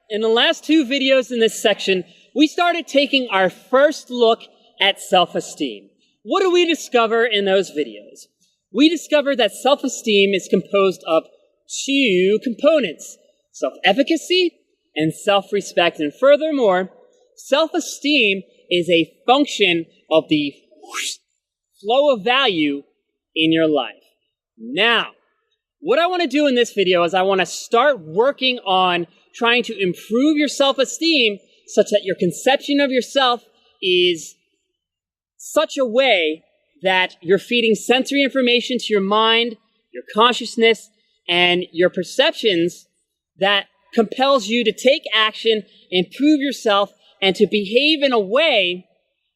in the last two videos in this section, we started taking our first look at self-esteem. What do we discover in those videos? We discovered that self-esteem is composed of two components, self-efficacy and self-respect. And furthermore, self-esteem is a function of the flow of value in your life. Now, what I want to do in this video is I want to start working on trying to improve your self-esteem such that your conception of yourself is such a way that you're feeding sensory information to your mind, your consciousness, and your perceptions that compels you to take action, improve yourself, and to behave in a way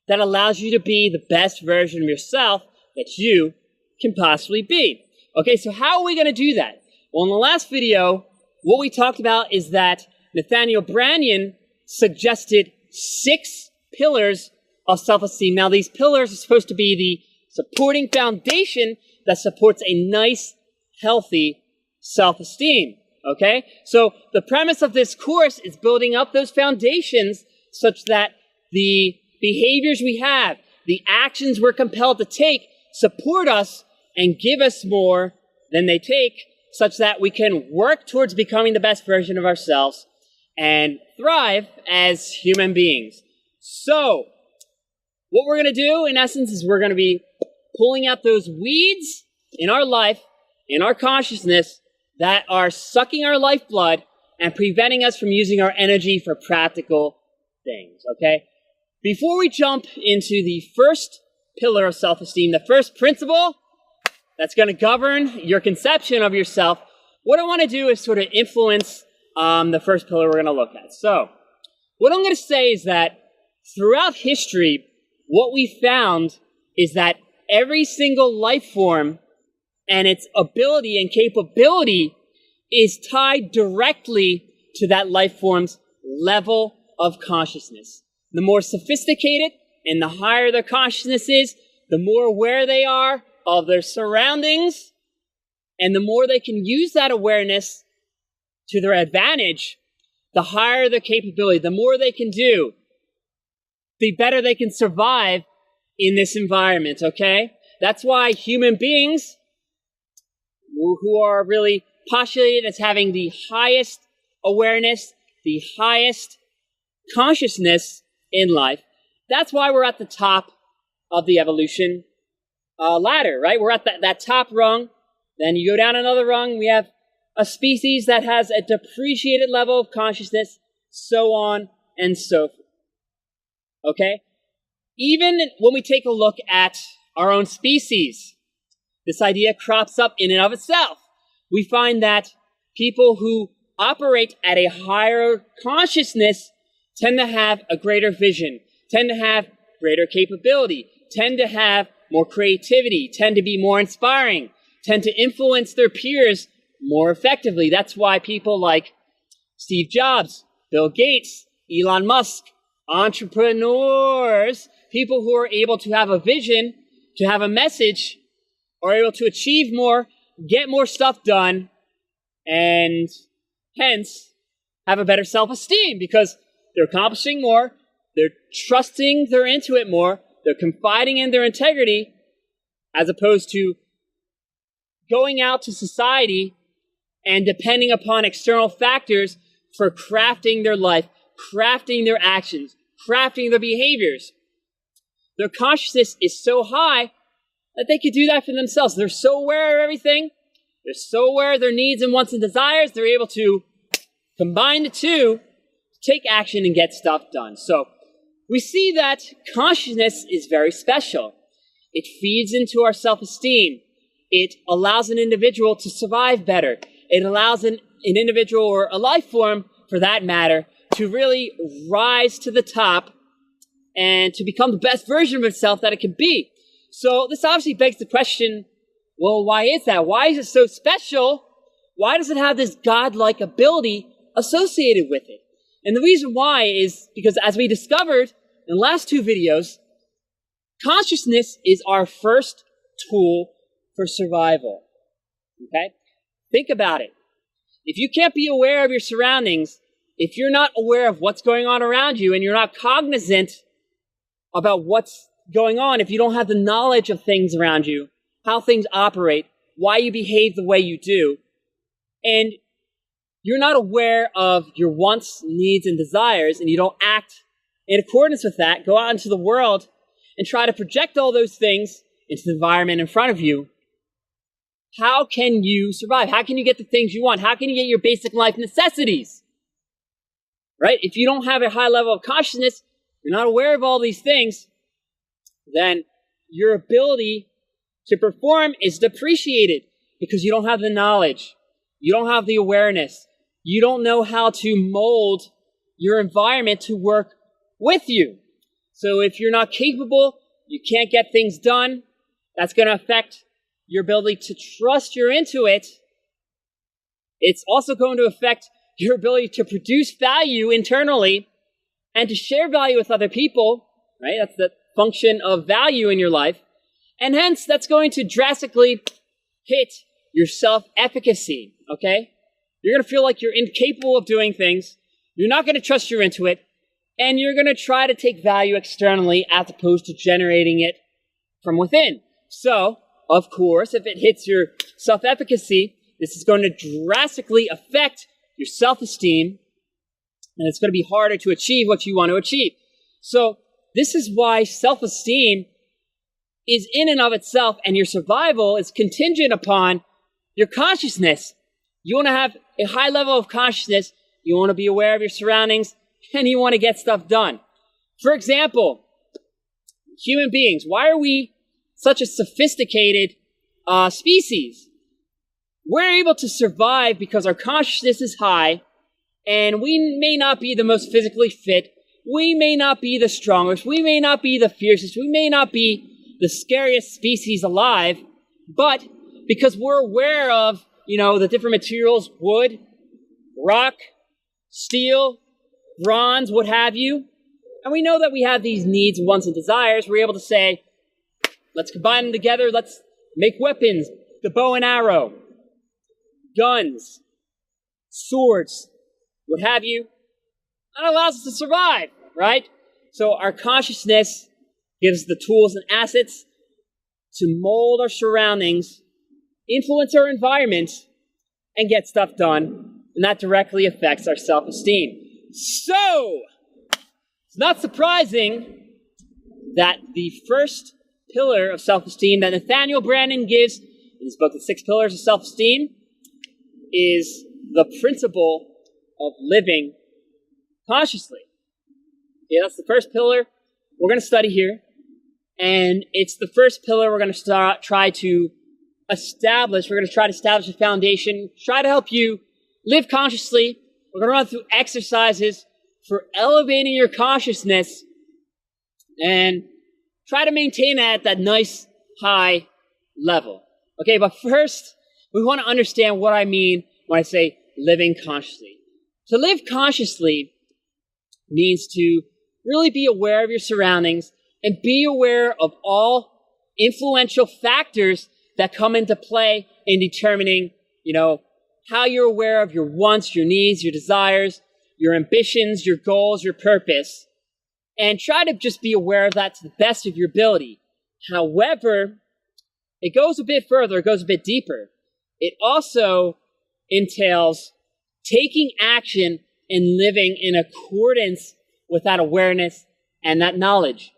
that allows you to be the best version of yourself that you can possibly be. Okay, so how are we going to do that? Well, in the last video, what we talked about is that Nathaniel Branden suggested 6 pillars of self-esteem. Now, these pillars are supposed to be the supporting foundation that supports a nice, healthy self-esteem. Okay? So the premise of this course is building up those foundations such that the behaviors we have, the actions we're compelled to take, support us and give us more than they take, such that we can work towards becoming the best version of ourselves and thrive as human beings. So, what we're going to do, in essence, is we're going to be pulling out those weeds in our life, in our consciousness, that are sucking our lifeblood and preventing us from using our energy for practical things, okay? Before we jump into the first pillar of self-esteem, the first principle that's going to govern your conception of yourself, what I want to do is sort of influence the first pillar we're going to look at. So, what I'm going to say is that throughout history, what we found is that every single life form and its ability and capability is tied directly to that life form's level of consciousness. The more sophisticated and the higher their consciousness is, the more aware they are of their surroundings, and the more they can use that awareness to their advantage, the higher their capability, the more they can do, the better they can survive in this environment, okay? That's why human beings who are really postulated as having the highest awareness, the highest consciousness in life, that's why we're at the top of the evolution ladder, right? We're at that top rung. Then you go down another rung, we have a species that has a depreciated level of consciousness, so on and so forth. Okay? Even when we take a look at our own species, this idea crops up in and of itself. We find that people who operate at a higher consciousness tend to have a greater vision, tend to have greater capability, tend to have more creativity, tend to be more inspiring, tend to influence their peers more effectively. That's why people like Steve Jobs, Bill Gates, Elon Musk, entrepreneurs, people who are able to have a vision, to have a message, are able to achieve more, get more stuff done, and hence have a better self-esteem because they're accomplishing more, they're trusting their intuit more, they're confiding in their integrity, as opposed to going out to society and depending upon external factors for crafting their life, crafting their actions, crafting their behaviors. Their consciousness is so high that they could do that for themselves. They're so aware of everything. They're so aware of their needs and wants and desires. They're able to combine the two, take action, and get stuff done. So we see that consciousness is very special. It feeds into our self-esteem. It allows an individual to survive better. It allows an individual or a life form, for that matter, to really rise to the top and to become the best version of itself that it can be. So this obviously begs the question, well, why is that? Why is it so special? Why does it have this godlike ability associated with it? And the reason why is because, as we discovered in the last two videos, consciousness is our first tool for survival. Okay? Think about it. If you can't be aware of your surroundings, if you're not aware of what's going on around you and you're not cognizant about what's going on, if you don't have the knowledge of things around you, how things operate, why you behave the way you do, and you're not aware of your wants, needs, and desires, and you don't act in accordance with that, go out into the world and try to project all those things into the environment in front of you, how can you survive? How can you get the things you want? How can you get your basic life necessities? Right? If you don't have a high level of consciousness, you're not aware of all these things, then your ability to perform is depreciated because you don't have the knowledge. You don't have the awareness. You don't know how to mold your environment to work with you. So if you're not capable, you can't get things done, that's going to affect your ability to trust your intuit. It's also going to affect your ability to produce value internally and to share value with other people, right? That's the function of value in your life. And hence, that's going to drastically hit your self-efficacy, okay? You're going to feel like you're incapable of doing things. You're not going to trust your intuit. And you're going to try to take value externally as opposed to generating it from within. So, of course, if it hits your self-efficacy, this is going to drastically affect your self-esteem, and it's going to be harder to achieve what you want to achieve. So, this is why self-esteem is in and of itself, and your survival is contingent upon your consciousness. You want to have a high level of consciousness, you want to be aware of your surroundings, and you want to get stuff done. For example, human beings, why are we such a sophisticated species? We're able to survive because our consciousness is high, and we may not be the most physically fit, we may not be the strongest, we may not be the fiercest, we may not be the scariest species alive, but because we're aware of, the different materials, wood, rock, steel, bronze, what have you, and we know that we have these needs, wants, and desires, we're able to say, let's combine them together, let's make weapons, the bow and arrow, guns, swords, what have you. That allows us to survive, right? So our consciousness gives the tools and assets to mold our surroundings, influence our environment, and get stuff done, and that directly affects our self-esteem. So, it's not surprising that the first pillar of self-esteem that Nathaniel Branden gives in his book, The 6 Pillars of Self-Esteem, is the principle of living consciously. Okay, that's the first pillar we're going to study here. And it's the first pillar we're going to try to establish. We're going to try to establish a foundation, try to help you live consciously. We're going to run through exercises for elevating your consciousness and try to maintain it at that nice, high level. Okay, but first, we want to understand what I mean when I say living consciously. To live consciously means to really be aware of your surroundings and be aware of all influential factors that come into play in determining, how you're aware of your wants, your needs, your desires, your ambitions, your goals, your purpose, and try to just be aware of that to the best of your ability. However, it goes a bit further, it goes a bit deeper. It also entails taking action and living in accordance with that awareness and that knowledge.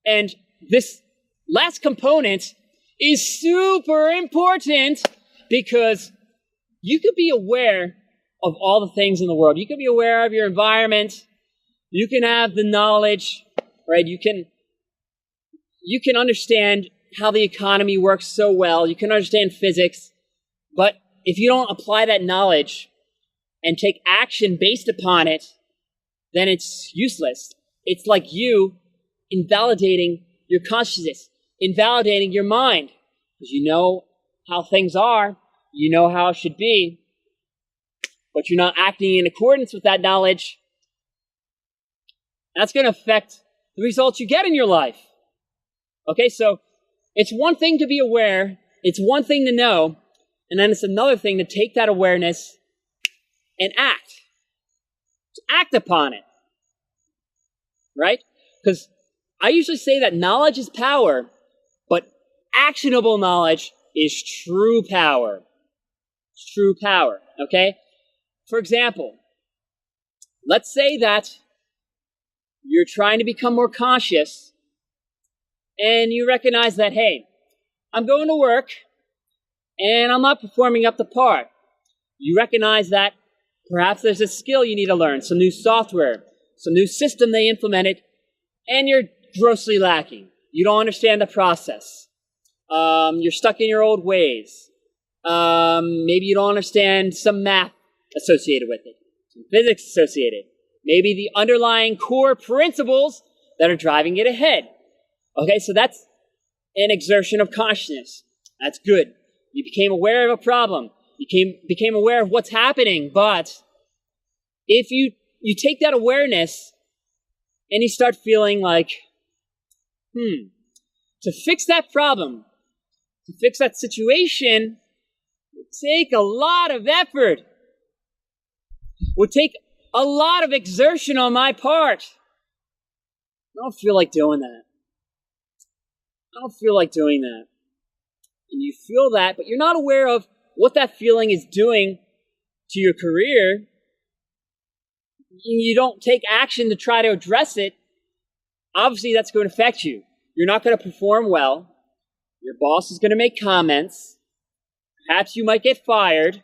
And this last component is super important because you could be aware of all the things in the world. You can be aware of your environment. You can have the knowledge, right? You can understand how the economy works so well. You can understand physics. But if you don't apply that knowledge and take action based upon it, then it's useless. It's like you invalidating your consciousness, invalidating your mind. Because you know how things are, you know how it should be, but you're not acting in accordance with that knowledge. That's going to affect the results you get in your life. Okay, so it's one thing to be aware, it's one thing to know, and then it's another thing to take that awareness and act. to act upon it, right? Because I usually say that knowledge is power, but actionable knowledge is true power. It's true power, okay? For example, let's say that you're trying to become more conscious and you recognize that, hey, I'm going to work and I'm not performing up to par. You recognize that perhaps there's a skill you need to learn, some new software, some new system they implemented, and you're grossly lacking. You don't understand the process. You're stuck in your old ways. Maybe you don't understand some math associated with it, some physics associated. Maybe the underlying core principles that are driving it ahead. Okay, so that's an exertion of consciousness. That's good. You became aware of a problem. You became aware of what's happening. But if you take that awareness and you start feeling like, to fix that problem, to fix that situation, would take a lot of effort. Would take a lot of exertion on my part. I don't feel like doing that. I don't feel like doing that. And you feel that, but you're not aware of what that feeling is doing to your career. You don't take action to try to address it. Obviously, that's going to affect you. You're not going to perform well. Your boss is going to make comments. Perhaps you might get fired.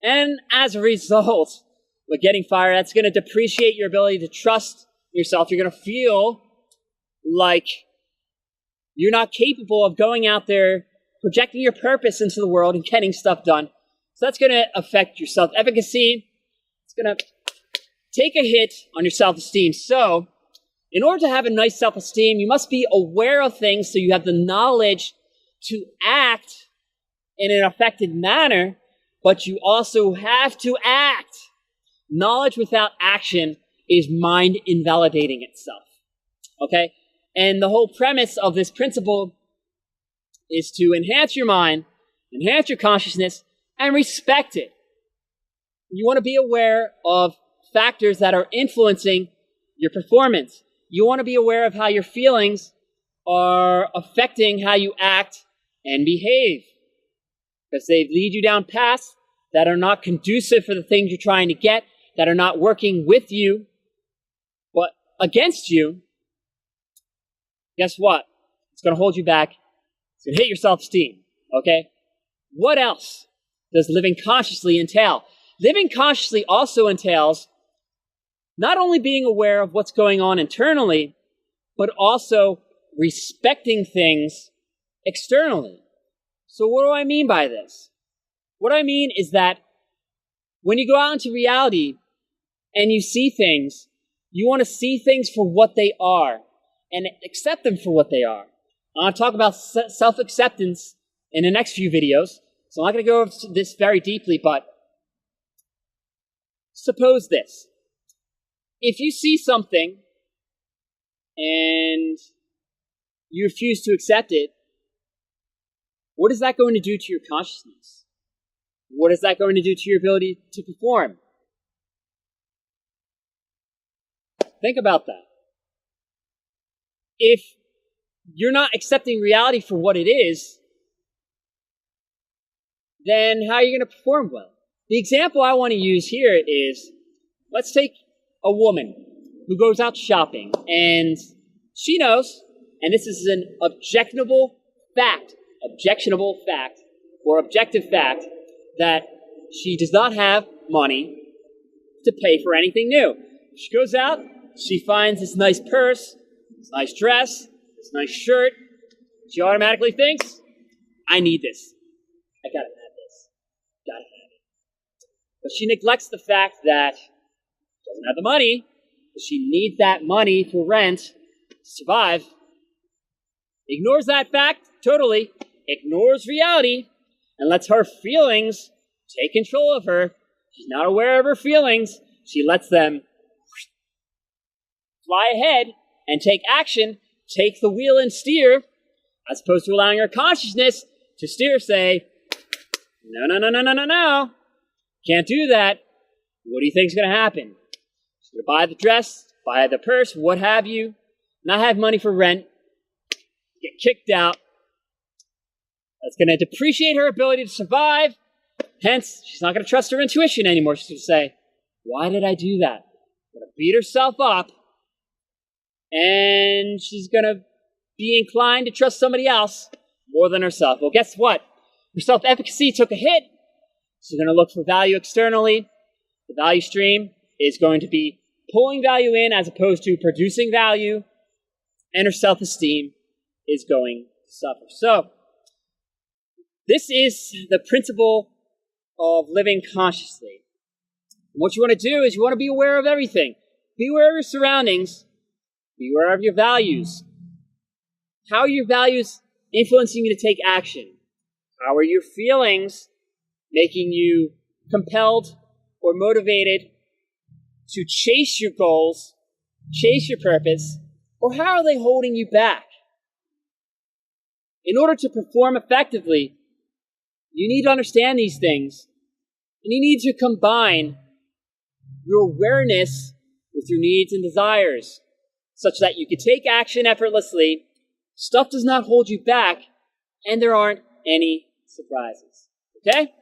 And as a result of getting fired, that's going to depreciate your ability to trust yourself. You're going to feel like you're not capable of going out there, projecting your purpose into the world and getting stuff done. So that's going to affect your self-efficacy. It's going to take a hit on your self-esteem. So in order to have a nice self-esteem, you must be aware of things so you have the knowledge to act in an effective manner, but you also have to act. Knowledge without action is mind invalidating itself. Okay? And the whole premise of this principle is to enhance your mind, enhance your consciousness, and respect it. You want to be aware of factors that are influencing your performance. You want to be aware of how your feelings are affecting how you act and behave, because they lead you down paths that are not conducive for the things you're trying to get, that are not working with you, but against you. Guess what? It's going to hold you back. It's going to hit your self-esteem, okay? What else does living consciously entail? Living consciously also entails not only being aware of what's going on internally, but also respecting things externally. So what do I mean by this? What I mean is that when you go out into reality and you see things, you want to see things for what they are and accept them for what they are. I want to talk about self-acceptance in the next few videos, so I'm not going to go over this very deeply, but suppose this. If you see something and you refuse to accept it, what is that going to do to your consciousness? What is that going to do to your ability to perform? Think about that. If you're not accepting reality for what it is, then how are you going to perform well? The example I want to use here is, let's take a woman who goes out shopping and she knows, and this is an objectionable fact, or objective fact, that she does not have money to pay for anything new. She goes out, she finds this nice purse, this nice dress, this nice shirt. She automatically thinks, I need this. I gotta have this. Gotta have it. But she neglects the fact that she doesn't have the money, but she needs that money for rent to survive. Ignores that fact totally, ignores reality, and lets her feelings take control of her. She's not aware of her feelings. She lets them fly ahead and take action, take the wheel and steer, as opposed to allowing her consciousness to steer, say, no, can't do that. What do you think is going to happen? You buy the dress, buy the purse, what have you, not have money for rent, get kicked out. That's going to depreciate her ability to survive. Hence, she's not going to trust her intuition anymore. She's going to say, why did I do that? I'm going to beat herself up, and she's going to be inclined to trust somebody else more than herself. Well, guess what? Her self-efficacy took a hit. She's going to look for value externally. The value stream is going to be pulling value in as opposed to producing value, and her self-esteem is going to suffer. So, this is the principle of living consciously. What you want to do is you want to be aware of everything. Be aware of your surroundings. Be aware of your values. How are your values influencing you to take action? How are your feelings making you compelled or motivated to chase your goals, chase your purpose, or how are they holding you back? In order to perform effectively, you need to understand these things, and you need to combine your awareness with your needs and desires, such that you can take action effortlessly, stuff does not hold you back, and there aren't any surprises. Okay?